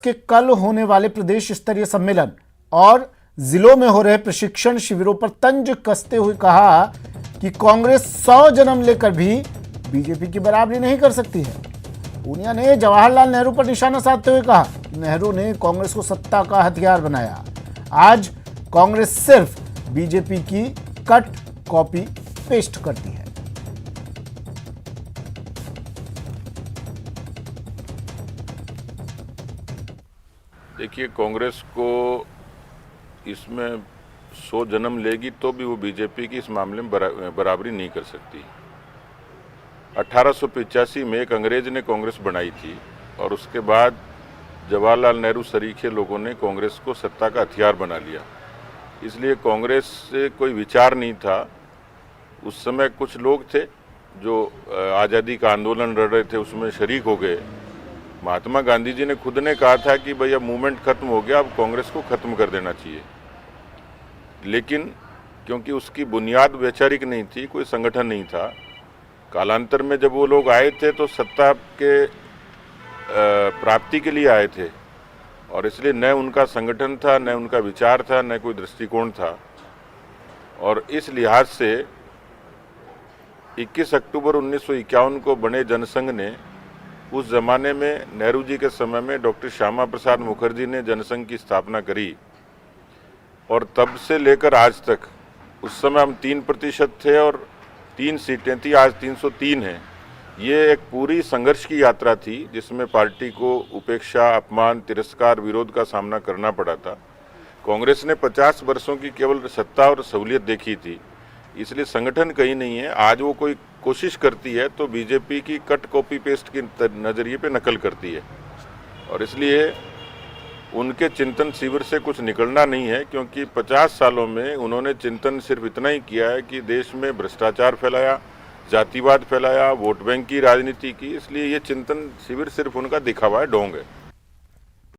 के कल होने वाले प्रदेश स्तरीय सम्मेलन और जिलों में हो रहे प्रशिक्षण शिविरों पर तंज कसते हुए कहा कि कांग्रेस 100 जन्म लेकर भी बीजेपी की बराबरी नहीं कर सकती है। पूनिया ने जवाहरलाल नेहरू पर निशाना साधते हुए कहा, नेहरू ने कांग्रेस को सत्ता का हथियार बनाया। आज कांग्रेस सिर्फ बीजेपी की कट कॉपी पेस्ट करती है। देखिए, कांग्रेस को इसमें 100 जन्म लेगी तो भी वो बीजेपी की इस मामले में बराबरी नहीं कर सकती। 1885 में एक अंग्रेज ने कांग्रेस बनाई थी और उसके बाद जवाहरलाल नेहरू सरीखे लोगों ने कांग्रेस को सत्ता का हथियार बना लिया। इसलिए कांग्रेस से कोई विचार नहीं था। उस समय कुछ लोग थे जो आज़ादी का आंदोलन लड़ रहे थे, उसमें शरीक हो गए। महात्मा गांधी जी ने खुद ने कहा था कि भैया मूवमेंट खत्म हो गया, अब कांग्रेस को खत्म कर देना चाहिए। लेकिन क्योंकि उसकी बुनियाद वैचारिक नहीं थी, कोई संगठन नहीं था, कालांतर में जब वो लोग आए थे तो सत्ता के प्राप्ति के लिए आए थे और इसलिए न उनका संगठन था, न उनका विचार था, न कोई दृष्टिकोण था। और इस लिहाज से 21 अक्टूबर 1951 को बने जनसंघ ने उस जमाने में नेहरू जी के समय में डॉक्टर श्यामा प्रसाद मुखर्जी ने जनसंघ की स्थापना करी और तब से लेकर आज तक, उस समय हम 3% थे और 3 सीटें थी, आज 303 हैं। ये एक पूरी संघर्ष की यात्रा थी जिसमें पार्टी को उपेक्षा, अपमान, तिरस्कार, विरोध का सामना करना पड़ा था। कांग्रेस ने 50 वर्षों की केवल सत्ता और सहूलियत देखी थी, इसलिए संगठन कहीं नहीं है। आज वो कोई कोशिश करती है तो बीजेपी की कट कॉपी पेस्ट के नज़रिए पे नकल करती है और इसलिए उनके चिंतन शिविर से कुछ निकलना नहीं है, क्योंकि 50 सालों में उन्होंने चिंतन सिर्फ इतना ही किया है कि देश में भ्रष्टाचार फैलाया, जातिवाद फैलाया, वोट बैंक की राजनीति की। इसलिए ये चिंतन शिविर सिर्फ उनका दिखावा है, ढोंग है।